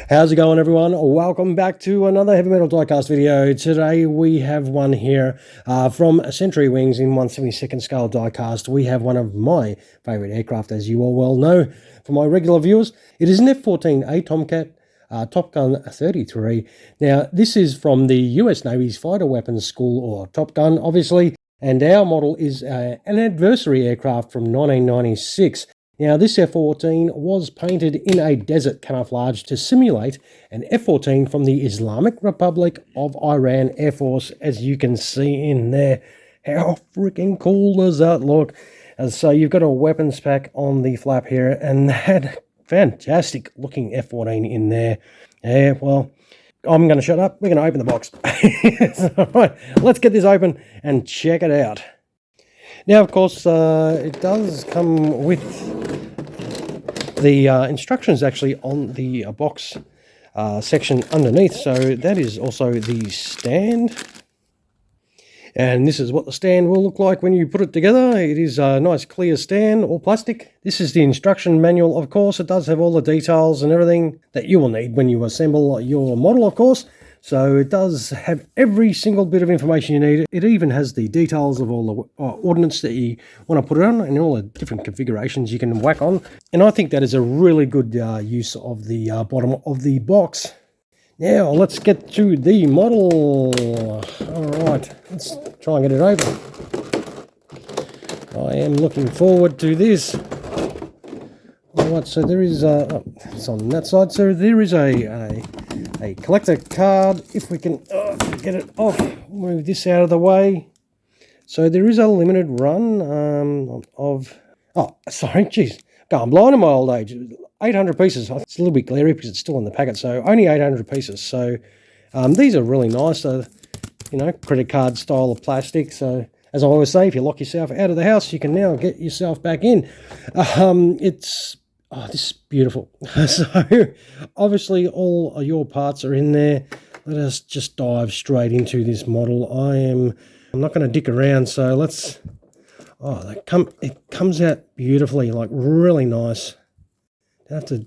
How's it going, everyone? Welcome back to another Heavy Metal Diecast video. Today we have one here from Century Wings in 1/72nd scale diecast. We have one of my favourite aircraft, as you all well know. For my regular viewers, it is an F-14A Tomcat, Top Gun 33. Now, this is from the US Navy's Fighter Weapons School, or Top Gun, obviously, and our model is an Adversary aircraft from 1996. Now, this F-14 was painted in a desert camouflage to simulate an F-14 from the Islamic Republic of Iran Air Force, as you can see in there. How freaking cool does that look? And so you've got a weapons pack on the flap here, and that fantastic looking F-14 in there. Yeah, well, I'm going to shut up. We're going to open the box. All right, let's get this open and check it out. Now, of course, it does come with the instructions actually on the box section underneath. So that is also the stand. And this is what the stand will look like when you put it together. It is a nice clear stand, all plastic. This is the instruction manual, of course. It does have all the details and everything that you will need when you assemble your model, of course. So it does have every single bit of information you need. It even has the details of all the ordnance that you want to put it on and all the different configurations you can whack on. And I think that is a really good use of the bottom of the box. Now let's get to the model. All right, let's try and get it open. I am looking forward to this. All right, so there is it's on that side. So there is a collector card. If we can get it off, move this out of the way. So there is a limited run of, oh, sorry, geez, I'm blind in my old age. 800 pieces. It's a little bit glary because it's still in the packet, so only 800 pieces. So these are really nice, you know, credit card style of plastic. So as I always say, if you lock yourself out of the house, you can now get yourself back in. Oh, this is beautiful. So obviously all your parts are in there. Let us just dive straight into this model. I'm not going to dick around, so let's, it comes out beautifully, like really nice. Don't have to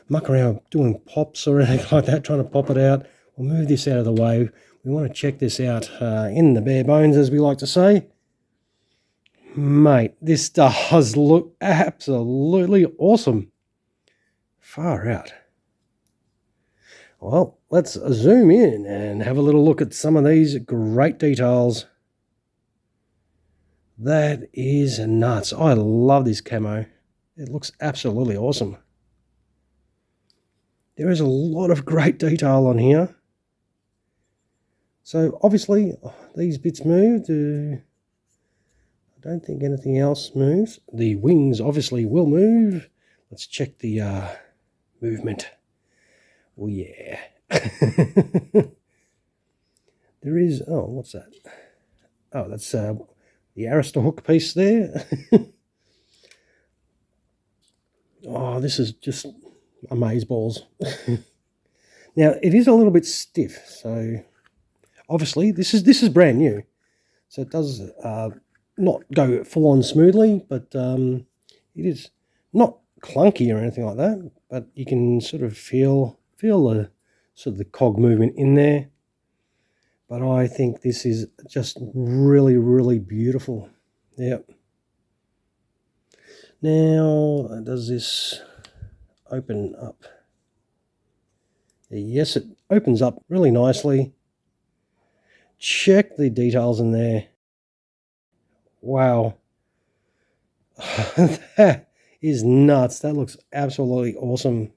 muck around doing pops or anything like that, trying to pop it out. We'll move this out of the way. We want to check this out in the bare bones, as we like to say. Mate, this does look absolutely awesome. Far out. Well, let's zoom in and have a little look at some of these great details. That is nuts. I love this camo. It looks absolutely awesome. There is a lot of great detail on here. So obviously these bits moved. I don't think anything else moves. The wings obviously will move. Let's check the movement. Oh yeah. There is, oh, what's that? Oh, that's the Arista hook piece there. Oh, this is just amazeballs. Now, it is a little bit stiff, so obviously this is brand new. So it does not go full on smoothly, but it is not clunky or anything like that, but you can sort of feel the sort of the cog movement in there. But I think this is just really, really beautiful. Yep. Now, does this open up? Yes, it opens up really nicely. Check the details in there. Wow. That is nuts. That looks absolutely awesome.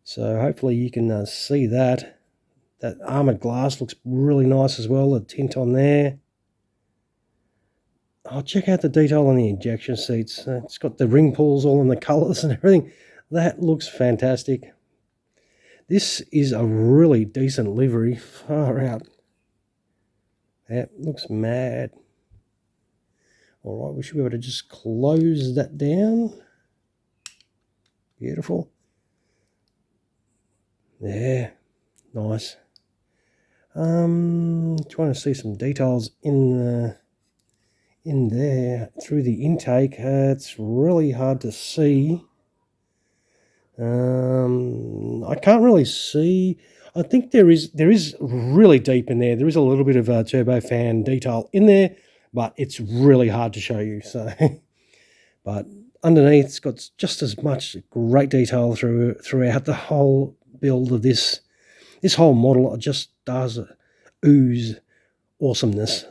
So hopefully you can see that. That armoured glass looks really nice as well, the tint on there. I'll check out the detail on the injection seats. It's got the ring pulls all in the colours and everything. That looks fantastic. This is a really decent livery. Far out. That looks mad. All right, we should be able to just close that down. Beautiful. Yeah, nice. Trying to see some details in there through the intake. It's really hard to see. I can't really see. I think there is really deep in there. There is a little bit of turbofan detail in there, but it's really hard to show you. So, but underneath, it's got just as much great detail throughout the whole build of this. This whole model just does ooze awesomeness.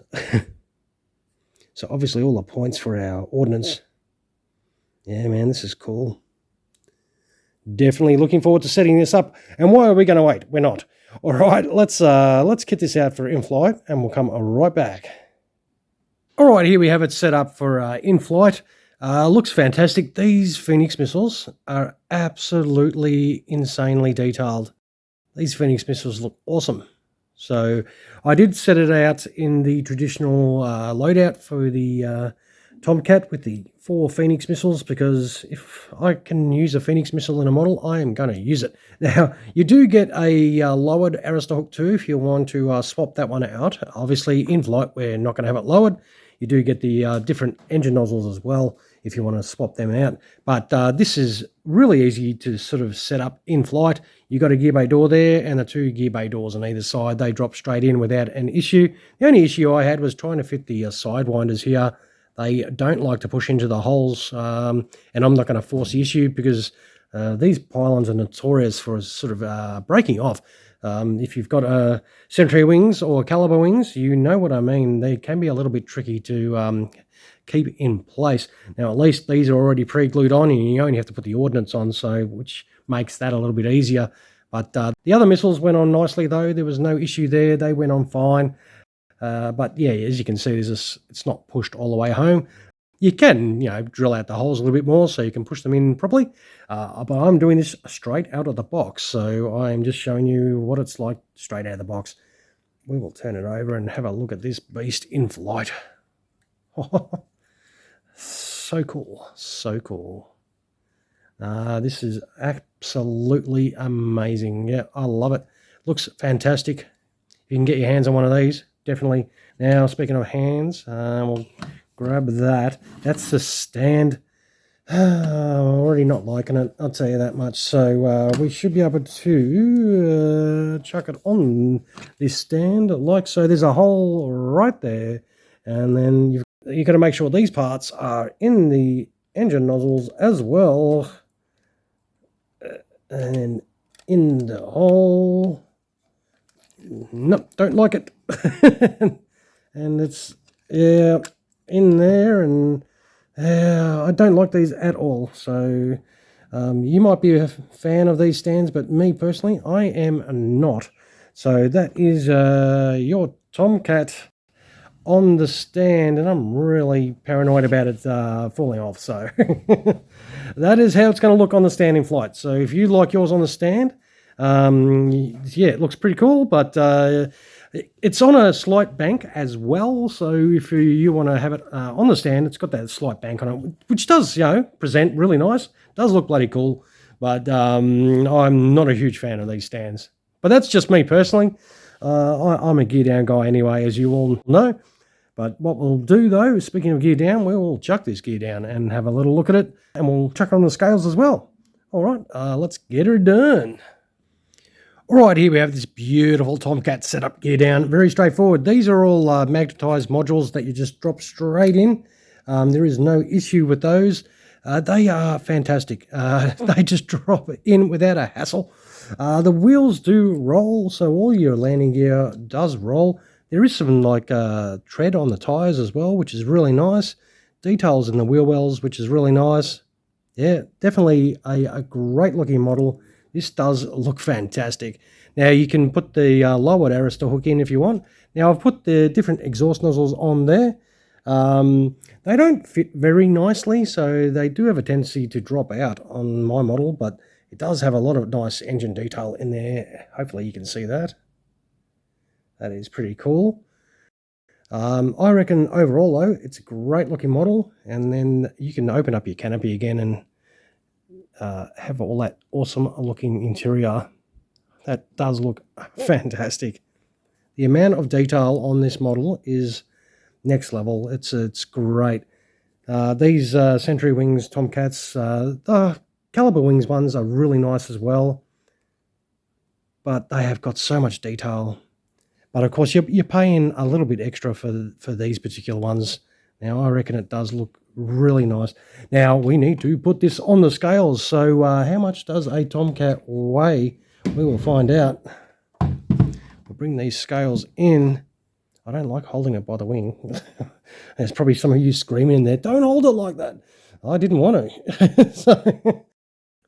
So obviously all the points for our ordnance. Yeah, man, this is cool. Definitely looking forward to setting this up. And why are we going to wait? We're not. All right, let's get this out for in-flight, and we'll come right back. All right, here we have it set up for in-flight. Looks fantastic. These Phoenix missiles are absolutely insanely detailed. These Phoenix missiles look awesome. So I did set it out in the traditional loadout for the Tomcat with the 4 Phoenix missiles, because if I can use a Phoenix missile in a model, I am going to use it. Now, you do get a lowered Arista hook too if you want to swap that one out. Obviously, in flight, we're not going to have it lowered. You do get the different engine nozzles as well if you want to swap them out. But this is really easy to sort of set up in flight. You've got a gear bay door there and the 2 gear bay doors on either side. They drop straight in without an issue. The only issue I had was trying to fit the sidewinders here. They don't like to push into the holes, and I'm not going to force the issue because these pylons are notorious for sort of breaking off. If you've got Century wings or Caliber wings, you know what I mean. They can be a little bit tricky to keep in place. Now, at least these are already pre-glued on, and you only have to put the ordnance on, so which makes that a little bit easier. But the other missiles went on nicely, though. There was no issue there. They went on fine. But yeah, as you can see, it's not pushed all the way home. You can, drill out the holes a little bit more so you can push them in properly. But I'm doing this straight out of the box, so I'm just showing you what it's like straight out of the box. We will turn it over and have a look at this beast in flight. So cool, so cool. This is absolutely amazing. Yeah, I love it. Looks fantastic. You can get your hands on one of these, definitely. Now, speaking of hands, we'll grab that. That's the stand. I'm already not liking it, I'll tell you that much. So we should be able to chuck it on this stand like so. There's a hole right there, and then you've got to make sure these parts are in the engine nozzles as well, and in the hole. Nope, don't like it. And it's in there, and I don't like these at all. So you might be a fan of these stands, but me personally, I am not. So that is your Tomcat on the stand, and I'm really paranoid about it falling off. So that is how it's going to look on the stand in flight. So if you like yours on the stand, yeah, it looks pretty cool, but it's on a slight bank as well. So if you want to have it on the stand, it's got that slight bank on it, which does, present really nice. Does look bloody cool, but I'm not a huge fan of these stands. But that's just me personally. I'm a gear down guy anyway, as you all know. But what we'll do, though, speaking of gear down, we'll chuck this gear down and have a little look at it, and we'll chuck it on the scales as well. All right, let's get her done. All right, here we have this beautiful Tomcat setup gear down. Very straightforward. These are all magnetized modules that you just drop straight in. There is no issue with those. They are fantastic. They just drop in without a hassle. The wheels do roll, so all your landing gear does roll. There is some tread on the tires as well, which is really nice. Details in the wheel wells, which is really nice. Yeah, definitely a great looking model. This does look fantastic. Now you can put the lowered Arista hook in if you want. Now I've put the different exhaust nozzles on there. They don't fit very nicely, so they do have a tendency to drop out on my model, but it does have a lot of nice engine detail in there. Hopefully you can see that. That is pretty cool. I reckon overall though, it's a great looking model, and then you can open up your canopy again and have all that awesome looking interior. That does look fantastic. The amount of detail on this model is next level. It's great. These Century Wings Tomcats, Caliber Wings ones are really nice as well, but they have got so much detail. But of course, you're paying a little bit extra for these particular ones. Now, I reckon it does look really nice. Now, we need to put this on the scales. So how much does a Tomcat weigh? We will find out. We'll bring these scales in. I don't like holding it by the wing. There's probably some of you screaming in there, don't hold it like that. I didn't want to. So,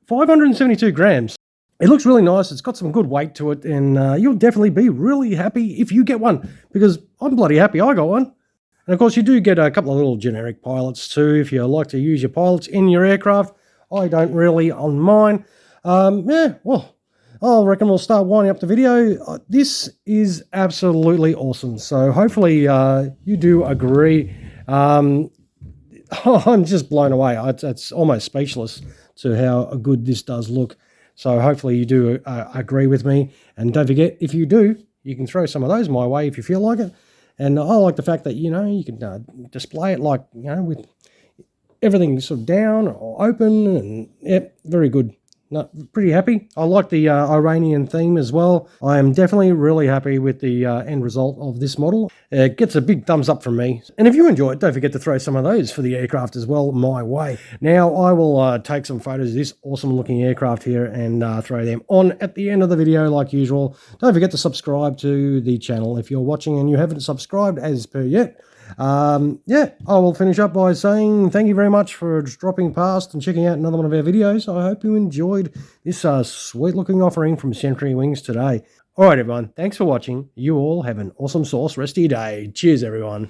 572 grams. It looks really nice. It's got some good weight to it, and you'll definitely be really happy if you get one, because I'm bloody happy I got one. And of course, you do get a couple of little generic pilots too, if you like to use your pilots in your aircraft. I don't really on mine. Yeah, well, I reckon we'll start winding up the video. This is absolutely awesome. So hopefully you do agree. I'm just blown away. It's almost speechless to how good this does look. So hopefully you do agree with me. And don't forget, if you do, you can throw some of those my way if you feel like it. And I like the fact that, you know, you can display it like, you know, with everything sort of down or open. And, yep, very good. No, pretty happy. I like the Iranian theme as well. I am definitely really happy with the end result of this model. It gets a big thumbs up from me. And if you enjoy it, don't forget to throw some of those for the aircraft as well my way. Now, I will take some photos of this awesome looking aircraft here and throw them on at the end of the video like usual. Don't forget to subscribe to the channel if you're watching and you haven't subscribed as per yet. Yeah, I will finish up by saying thank you very much for dropping past and checking out another one of our videos. I hope you enjoyed this sweet looking offering from Century Wings today. Alright everyone, thanks for watching. You all have an awesome sauce rest of your day. Cheers everyone.